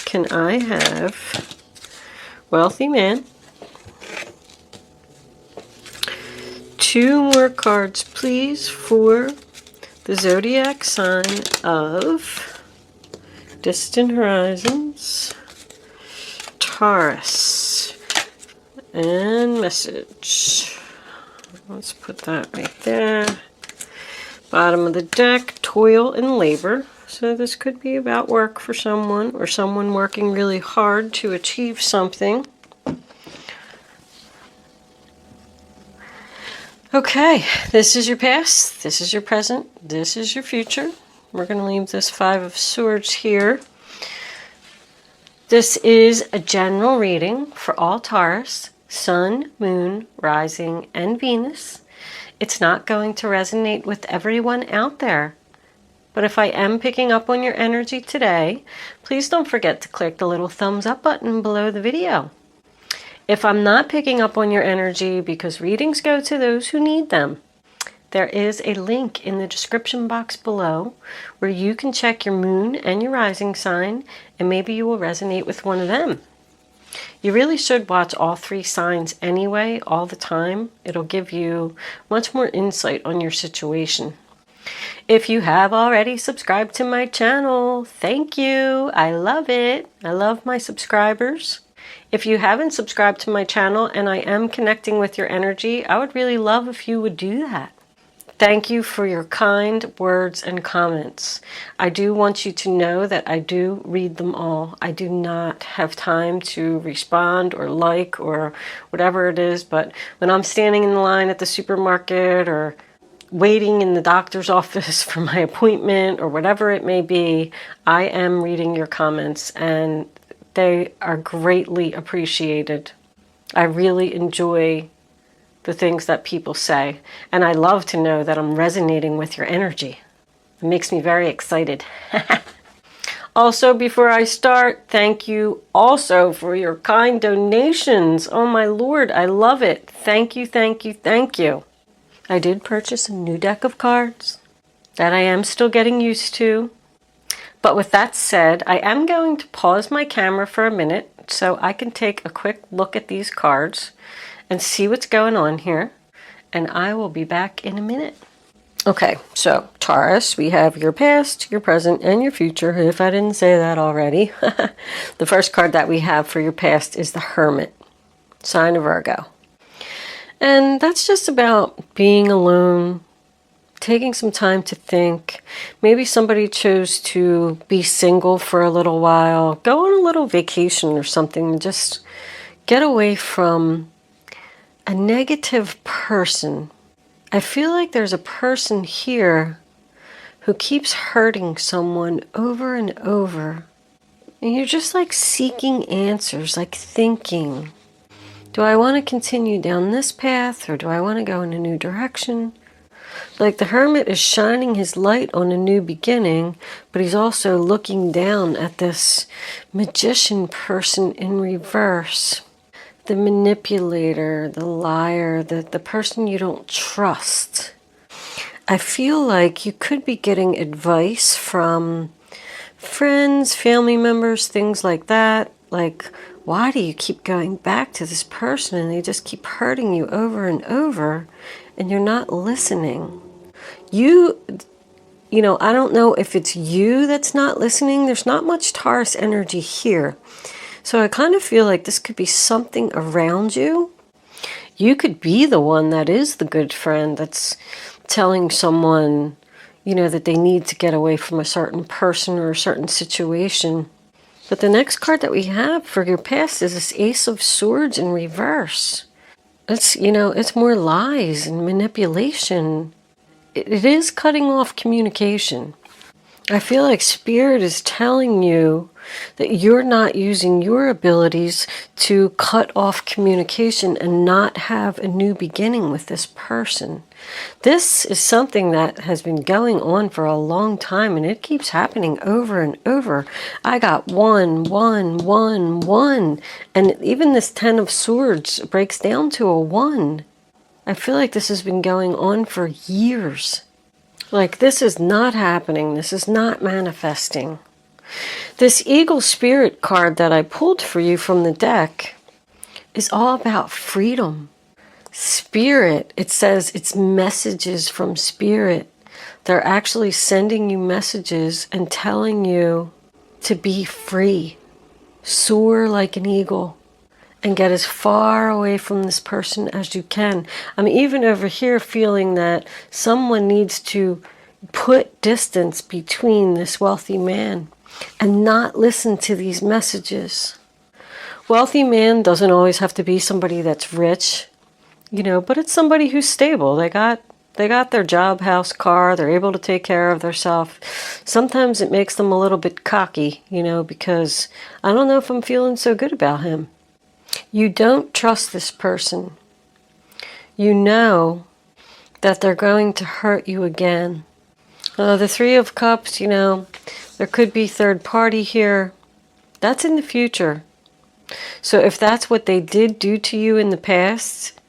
Can I have wealthy man? 2 more cards, please, for the zodiac sign of distant horizons, Taurus. And message. Let's put that right there. Bottom of the deck, toil and labor. So this could be about work for someone, or someone working really hard to achieve something. Okay, this is your past, this is your present, this is your future. We're going to leave this 5 of Swords here. This is a general reading for all Taurus, Sun, Moon, Rising, and Venus. It's not going to resonate with everyone out there. But if I am picking up on your energy today, please don't forget to click the little thumbs up button below the video. If I'm not picking up on your energy, because readings go to those who need them, there is a link in the description box below where you can check your moon and your rising sign, and maybe you will resonate with one of them. You really should watch all 3 signs anyway, all the time. It'll give you much more insight on your situation. If you have already subscribed to my channel, thank you. I love it. I love my subscribers. If you haven't subscribed to my channel and I am connecting with your energy, I would really love if you would do that. Thank you for your kind words and comments. I do want you to know that I do read them all. I do not have time to respond or like or whatever it is, but when I'm standing in the line at the supermarket or waiting in the doctor's office for my appointment or whatever it may be, I am reading your comments and they are greatly appreciated. I really enjoy the things that people say, and I love to know that I'm resonating with your energy. It makes me very excited. Also, before I start, thank you also for your kind donations. Oh my Lord, I love it. Thank you, thank you, thank you. I did purchase a new deck of cards that I am still getting used to. But with that said, I am going to pause my camera for a minute so I can take a quick look at these cards and see what's going on here. And I will be back in a minute. Okay, so Taurus, we have your past, your present, and your future, if I didn't say that already. The first card that we have for your past is the Hermit, sign of Virgo. And that's just about being alone, taking some time to think. Maybe somebody chose to be single for a little while, go on a little vacation or something, and just get away from a negative person. I feel like there's a person here who keeps hurting someone over and over. And you're just like seeking answers, like thinking, do I want to continue down this path or do I want to go in a new direction? Like the Hermit is shining his light on a new beginning, but he's also looking down at this magician person in reverse. The manipulator, the liar, the person you don't trust. I feel like you could be getting advice from friends, family members, things like that. Like, why do you keep going back to this person and they just keep hurting you over and over and you're not listening? You know, I don't know if it's you that's not listening. There's not much Taurus energy here. So I kind of feel like this could be something around you. You could be the one that is the good friend that's telling someone, you know, that they need to get away from a certain person or a certain situation. But the next card that we have for your past is this Ace of Swords in reverse. It's, you know, it's more lies and manipulation. It is cutting off communication. I feel like Spirit is telling you that you're not using your abilities to cut off communication and not have a new beginning with this person. This is something that has been going on for a long time and it keeps happening over and over. I got 1, 1, 1, 1. And even this 10 of Swords breaks down to a 1. I feel like this has been going on for years. Like this is not happening. This is not manifesting. This Eagle Spirit card that I pulled for you from the deck is all about freedom. Spirit, it says it's messages from Spirit. They're actually sending you messages and telling you to be free. Soar like an eagle and get as far away from this person as you can. I'm even over here feeling that someone needs to put distance between this wealthy man and not listen to these messages. Wealthy man doesn't always have to be somebody that's rich, but it's somebody who's stable. They got their job, house, car. They're able to take care of themselves. Sometimes it makes them a little bit cocky, because I don't know if I'm feeling so good about him. You don't trust this person. You know that they're going to hurt you again. The Three of Cups, there could be third party here. That's in the future. So if that's what they did do to you in the past,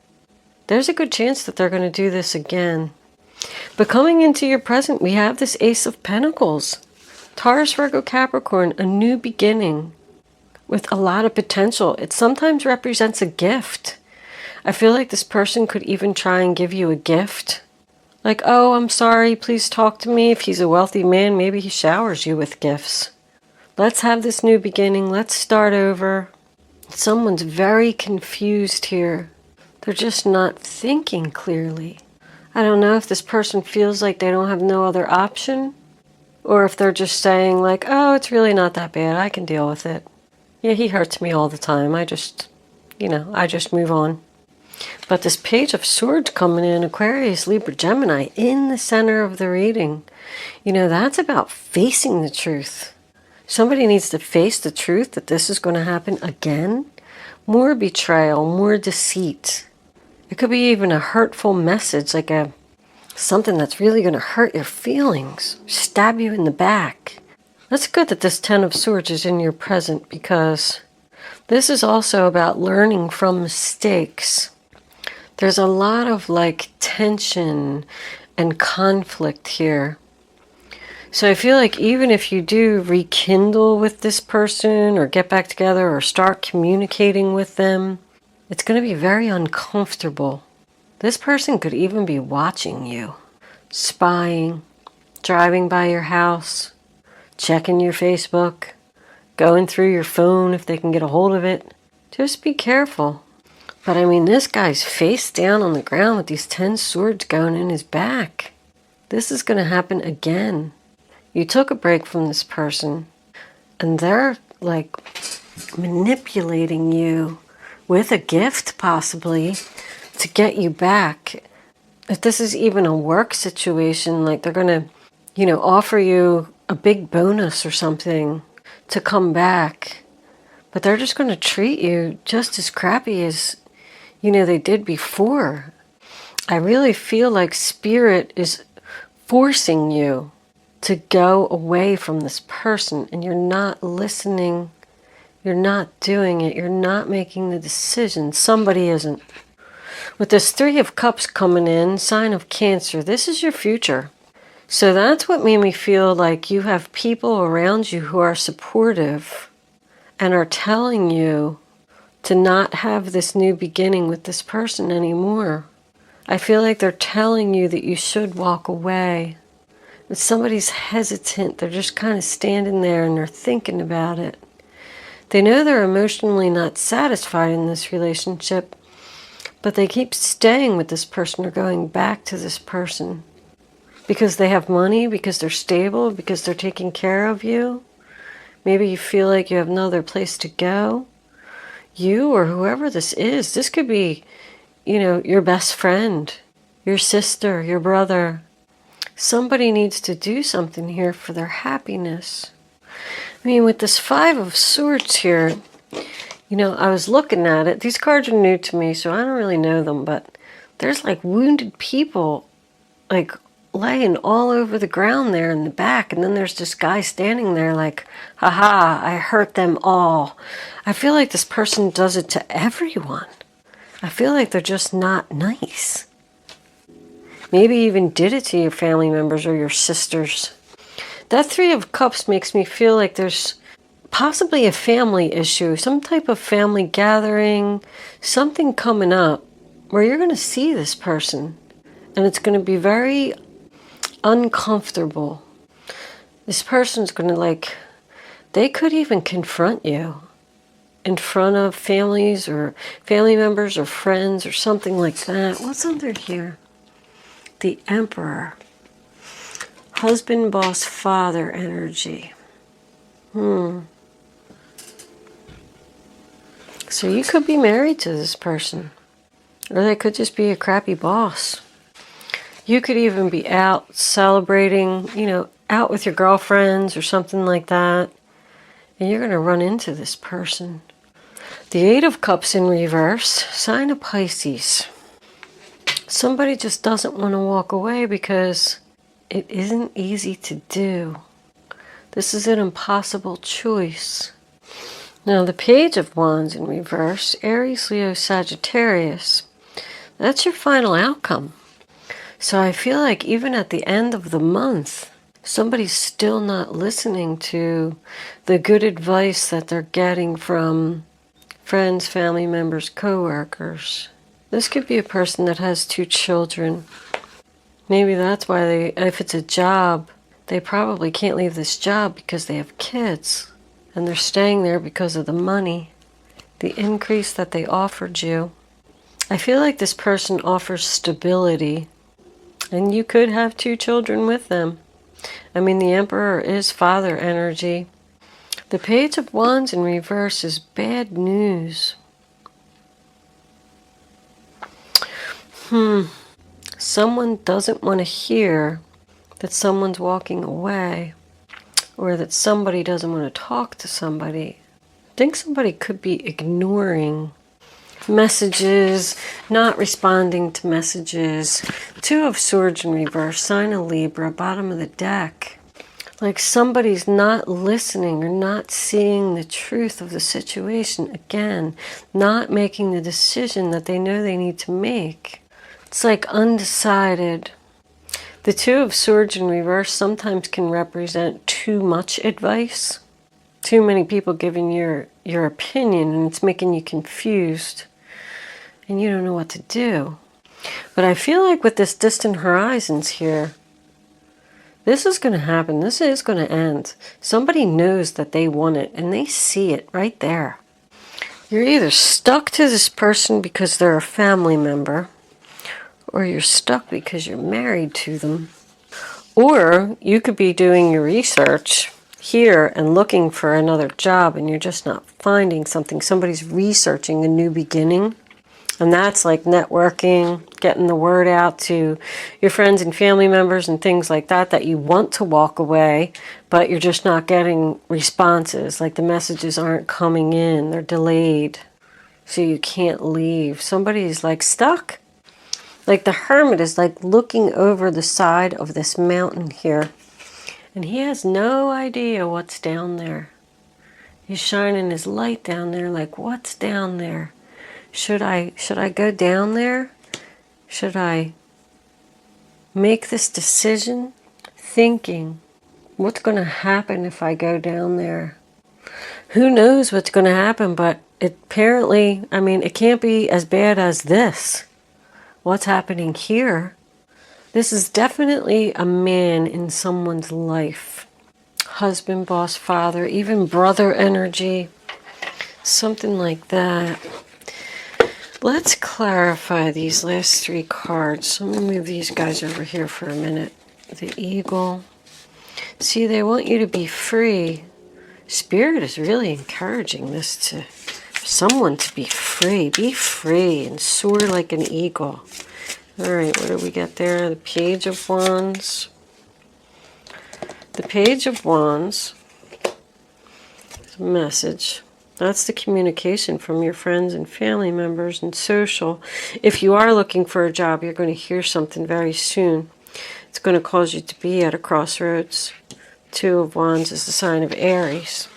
there's a good chance that they're going to do this again. But coming into your present, we have this Ace of Pentacles. Taurus, Virgo, Capricorn, a new beginning with a lot of potential. It sometimes represents a gift. I feel like this person could even try and give you a gift. Like, oh, I'm sorry, please talk to me. If he's a wealthy man, maybe he showers you with gifts. Let's have this new beginning. Let's start over. Someone's very confused here. They're just not thinking clearly. I don't know if this person feels like they don't have no other option, or if they're just saying like, oh, it's really not that bad. I can deal with it. Yeah, he hurts me all the time. I just move on. But this Page of Swords coming in, Aquarius, Libra, Gemini, in the center of the reading, that's about facing the truth. Somebody needs to face the truth that this is going to happen again. More betrayal, more deceit. It could be even a hurtful message, like something that's really going to hurt your feelings, stab you in the back. That's good that this Ten of Swords is in your present, because this is also about learning from mistakes. There's a lot of tension and conflict here. So I feel like even if you do rekindle with this person or get back together or start communicating with them, it's going to be very uncomfortable. This person could even be watching you, spying, driving by your house, checking your Facebook, going through your phone if they can get a hold of it. Just be careful. But this guy's face down on the ground with these 10 swords going in his back. This is going to happen again. You took a break from this person, and they're manipulating you with a gift possibly to get you back. If this is even a work situation, they're going to, offer you a big bonus or something to come back. But they're just going to treat you just as crappy as, they did before. I really feel like Spirit is forcing you to go away from this person, and you're not listening. You're not doing it. You're not making the decision. Somebody isn't. With this Three of Cups coming in, sign of Cancer, this is your future. So that's what made me feel like you have people around you who are supportive and are telling you to not have this new beginning with this person anymore. I feel like they're telling you that you should walk away. If somebody's hesitant, they're just kind of standing there and they're thinking about it. They know they're emotionally not satisfied in this relationship, but they keep staying with this person or going back to this person because they have money, because they're stable, because they're taking care of you. Maybe you feel like you have no other place to go. You or whoever this is, this could be, your best friend, your sister, your brother. Somebody needs to do something here for their happiness. With this Five of Swords here, I was looking at it. These cards are new to me, so I don't really know them, but there's wounded people, laying all over the ground there in the back, and then there's this guy standing there haha, I hurt them all. I feel like this person does it to everyone. I feel like they're just not nice. Maybe even did it to your family members or your sisters. That Three of Cups makes me feel like there's possibly a family issue, some type of family gathering, something coming up where you're going to see this person and it's going to be very uncomfortable. This person's going to they could even confront you in front of families or family members or friends or something like that. What's under here? The Emperor. Husband, boss, father energy. So you could be married to this person. Or they could just be a crappy boss. You could even be out celebrating, out with your girlfriends or something like that. And you're going to run into this person. The Eight of Cups in reverse, sign of Pisces. Somebody just doesn't want to walk away because it isn't easy to do. This is an impossible choice. Now the Page of Wands in reverse, Aries, Leo, Sagittarius. That's your final outcome. So I feel like even at the end of the month, somebody's still not listening to the good advice that they're getting from friends, family members, co-workers. This could be a person that has 2 children. Maybe that's why if it's a job, they probably can't leave this job because they have kids. And they're staying there because of the money, the increase that they offered you. I feel like this person offers stability. And you could have 2 children with them. I mean, the Emperor is father energy. The Page of Wands in reverse is bad news. Someone doesn't want to hear that someone's walking away or that somebody doesn't want to talk to somebody. I think somebody could be ignoring messages, not responding to messages. 2 of Swords in reverse, sign of Libra, bottom of the deck. Like somebody's not listening or not seeing the truth of the situation. Again, not making the decision that they know they need to make. It's like undecided. The 2 of Swords in reverse sometimes can represent too much advice. Too many people giving your opinion, and it's making you confused. And you don't know what to do. But I feel like with this distant horizons here, this is going to happen. This is going to end. Somebody knows that they want it, and they see it right there. You're either stuck to this person because they're a family member, or you're stuck because you're married to them. Or you could be doing your research here and looking for another job, and you're just not finding something. Somebody's researching a new beginning. And that's like networking, getting the word out to your friends and family members and things like that, that you want to walk away, but you're just not getting responses. Like the messages aren't coming in, they're delayed. So you can't leave. Somebody's like stuck. Like the Hermit is like looking over the side of this mountain here. And he has no idea what's down there. He's shining his light down there like, what's down there? Should I go down there? Should I make this decision? Thinking, what's going to happen if I go down there? Who knows what's going to happen, but apparently, I mean, it can't be as bad as this. What's happening here? This is definitely a man in someone's life. Husband, boss, father, even brother energy. Something like that. Let's clarify these last 3 cards. I'm going to move these guys over here for a minute. The Eagle. See, they want you to be free. Spirit is really encouraging this for someone to be free. Be free and soar like an eagle. All right, what do we got there? The Page of Wands. The Page of Wands. Message. That's the communication from your friends and family members and social. If you are looking for a job, you're going to hear something very soon. It's going to cause you to be at a crossroads. 2 of Wands is the sign of Aries.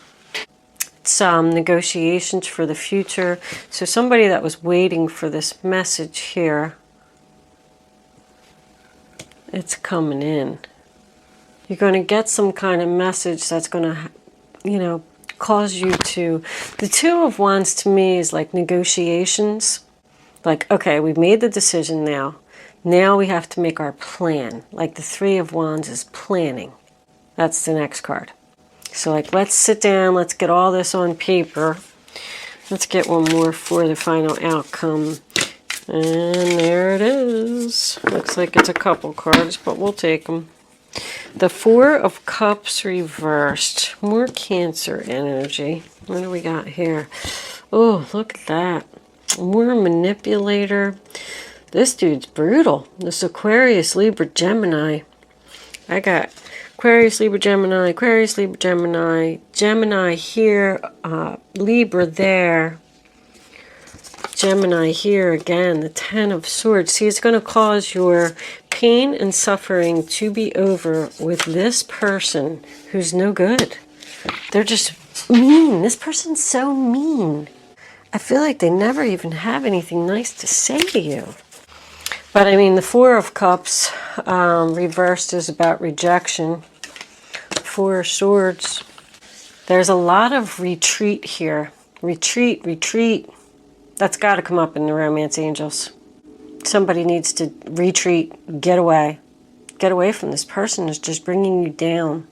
It's negotiations for the future. So somebody that was waiting for this message here, it's coming in. You're going to get some kind of message that's going to, you know, cause you to... The Two of Wands to me is like negotiations. Like, okay, we've made the decision now. Now we have to make our plan. Like the Three of Wands is planning. That's the next card. So like, let's sit down, let's get all this on paper. Let's get one more for the final outcome. And there it is. Looks like it's a couple cards, but we'll take them. The Four of Cups reversed. More Cancer energy. What do we got here? Oh, look at that. More manipulator. This dude's brutal. This Aquarius, Libra, Gemini. I got Aquarius, Libra, Gemini, Aquarius, Libra, Gemini, Gemini here, Libra there, Gemini here again, the Ten of Swords. See, it's going to cause your pain and suffering to be over with this person who's no good. They're just mean. This person's so mean. I feel like they never even have anything nice to say to you. But I mean, the Four of Cups reversed is about rejection. Four of Swords. There's a lot of retreat here. Retreat, retreat. That's got to come up in the romance angels. Somebody needs to retreat, get away. Get away from this person who's just bringing you down.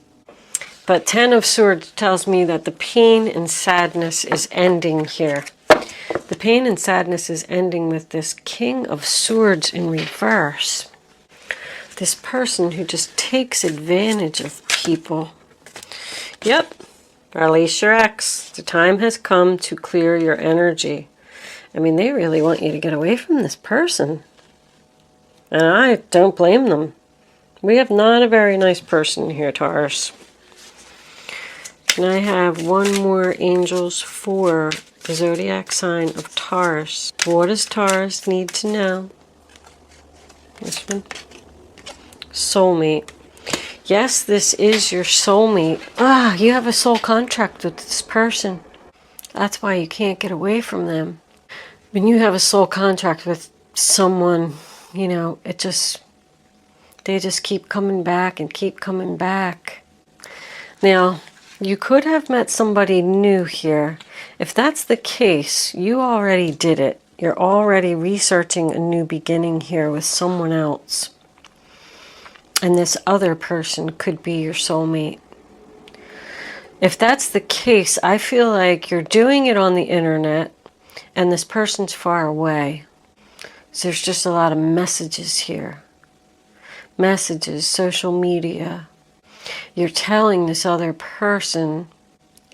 But Ten of Swords tells me that the pain and sadness is ending here. The pain and sadness is ending with this King of Swords in reverse. This person who just takes advantage of people. Yep. Release your ex. The time has come to clear your energy. I mean, they really want you to get away from this person. And I don't blame them. We have not a very nice person here, Taurus. And I have one more angels for the zodiac sign of Taurus. What does Taurus need to know? This one. Soulmate. Yes, this is your soulmate. You have a soul contract with this person. That's why you can't get away from them. When you have a soul contract with someone, you know, they just keep coming back and keep coming back. Now, you could have met somebody new here. If that's the case, you already did it. You're already researching a new beginning here with someone else. And this other person could be your soulmate. If that's the case, I feel like you're doing it on the internet and this person's far away. So there's just a lot of messages here. Messages, social media. You're telling this other person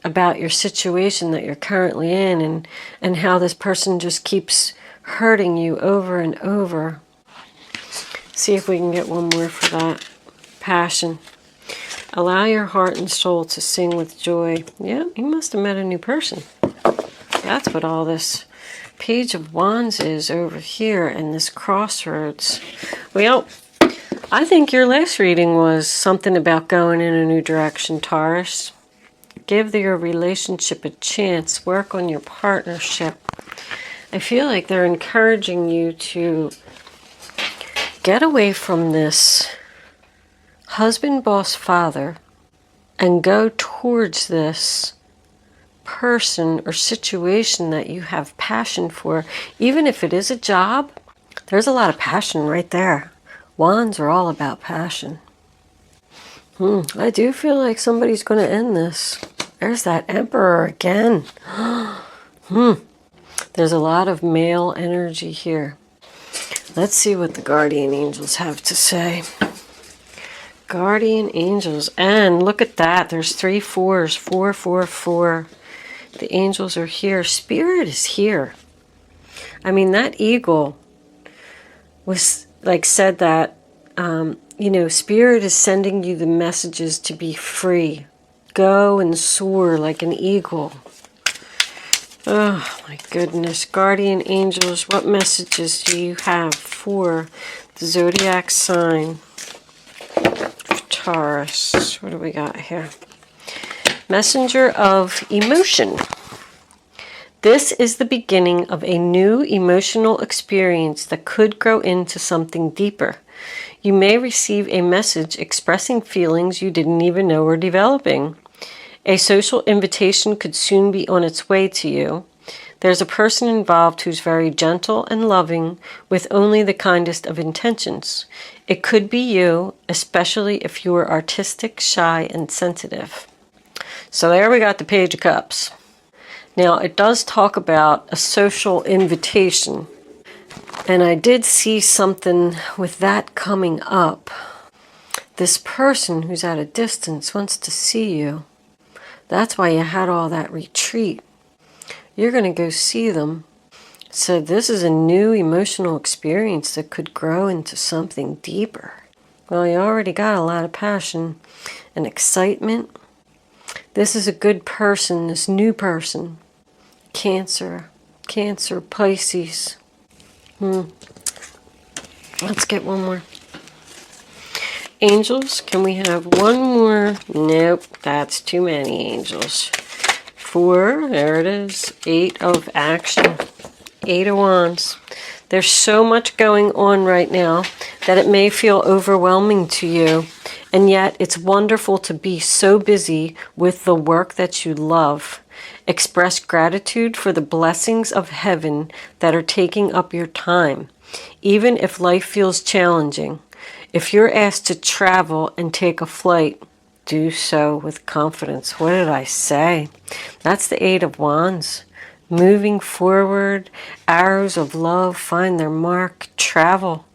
about your situation that you're currently in and how this person just keeps hurting you over and over. See if we can get one more for that. Passion. Allow your heart and soul to sing with joy. Yeah, you must have met a new person. That's what all this Page of Wands is over here in this crossroads. Well, I think your last reading was something about going in a new direction, Taurus. Give your relationship a chance. Work on your partnership. I feel like they're encouraging you to get away from this husband, boss, father and go towards this person or situation that you have passion for. Even if it is a job, there's a lot of passion right there. Wands are all about passion. I do feel like somebody's going to end this. There's that Emperor again. There's a lot of male energy here. Let's see what the guardian angels have to say. Guardian angels. And look at that. There's 3 4s. 4, 4, 4. The angels are here. Spirit is here. I mean, that eagle was like said that, you know, Spirit is sending you the messages to be free. Go and soar like an eagle. Oh, my goodness. Guardian angels, what messages do you have for the zodiac sign of Taurus? What do we got here? Messenger of emotion. This is the beginning of a new emotional experience that could grow into something deeper. You may receive a message expressing feelings you didn't even know were developing. A social invitation could soon be on its way to you. There's a person involved who's very gentle and loving with only the kindest of intentions. It could be you, especially if you are artistic, shy, and sensitive. So there we got the Page of Cups. Now it does talk about a social invitation. And I did see something with that coming up. This person who's at a distance wants to see you. That's why you had all that retreat. You're going to go see them. So this is a new emotional experience that could grow into something deeper. Well, you already got a lot of passion and excitement. This is a good person, this new person. Cancer, Pisces. Let's get one more. Angels, can we have one more? Nope, that's too many angels. 4, there it is. 8 of action. 8 of Wands. There's so much going on right now that it may feel overwhelming to you. And yet it's wonderful to be so busy with the work that you love. Express gratitude for the blessings of heaven that are taking up your time, even if life feels challenging. If you're asked to travel and take a flight, do so with confidence. What did I say? That's the 8 of Wands. Moving forward, arrows of love find their mark, travel.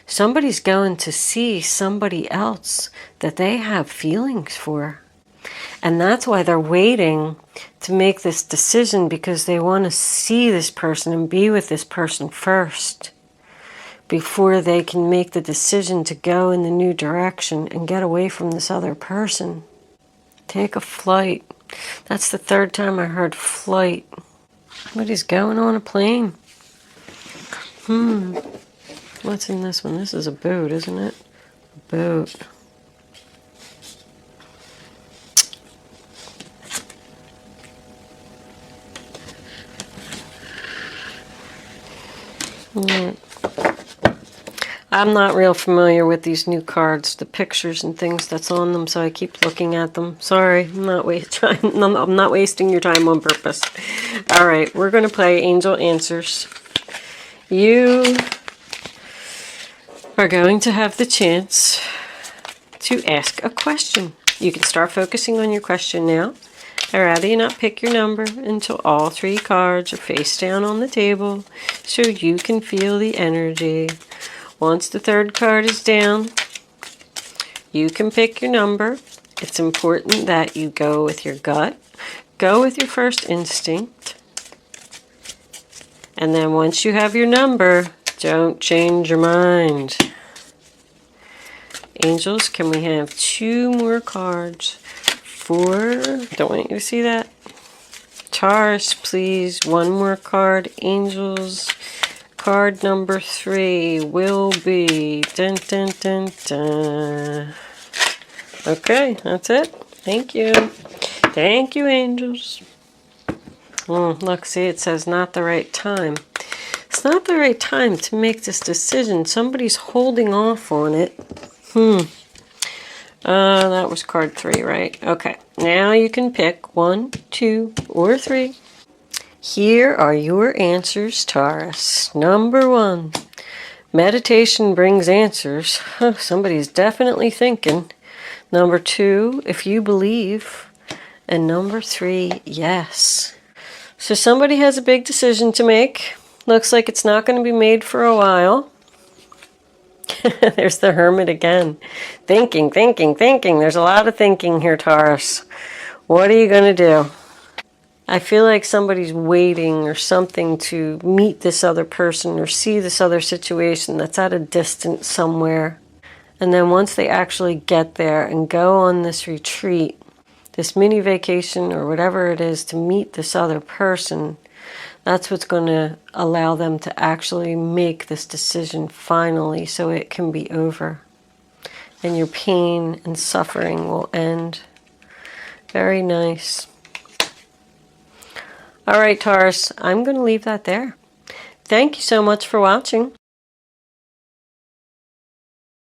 Somebody's going to see somebody else that they have feelings for. And that's why they're waiting to make this decision, because they want to see this person and be with this person first before they can make the decision to go in the new direction and get away from this other person. Take a flight. That's the 3rd time I heard flight. Somebody's going on a plane. What's in this one? This is a boat, isn't it? A boat. I'm not real familiar with these new cards, the pictures and things that's on them, so I keep looking at them. Sorry, I'm not wasting your time on purpose. All right, we're going to play Angel Answers. You are going to have the chance to ask a question. You can start focusing on your question now. I'd rather you not pick your number until all 3 cards are face down on the table so you can feel the energy. Once the 3rd card is down, you can pick your number. It's important that you go with your gut. Go with your first instinct. And then once you have your number, don't change your mind. Angels, can we have 2 more cards? 4, don't want you to see that. Taurus, please, 1 more card. Angels, card number 3 will be... Dun, dun, dun, dun. Okay, that's it. Thank you. Thank you, angels. Look, see, it says not the right time. It's not the right time to make this decision. Somebody's holding off on it. That was card 3, right? Okay, now you can pick 1, 2, or 3. Here are your answers, Taurus. Number 1, meditation brings answers. Somebody's definitely thinking. Number 2, if you believe. And number 3, yes. So somebody has a big decision to make. Looks like it's not going to be made for a while. There's the Hermit again. Thinking. There's a lot of thinking here, Taurus. What are you going to do? I feel like somebody's waiting or something to meet this other person or see this other situation that's at a distance somewhere. And then once they actually get there and go on this retreat, this mini vacation or whatever it is to meet this other person, that's what's going to allow them to actually make this decision finally so it can be over. And your pain and suffering will end. Very nice. All right, Taurus, I'm going to leave that there. Thank you so much for watching.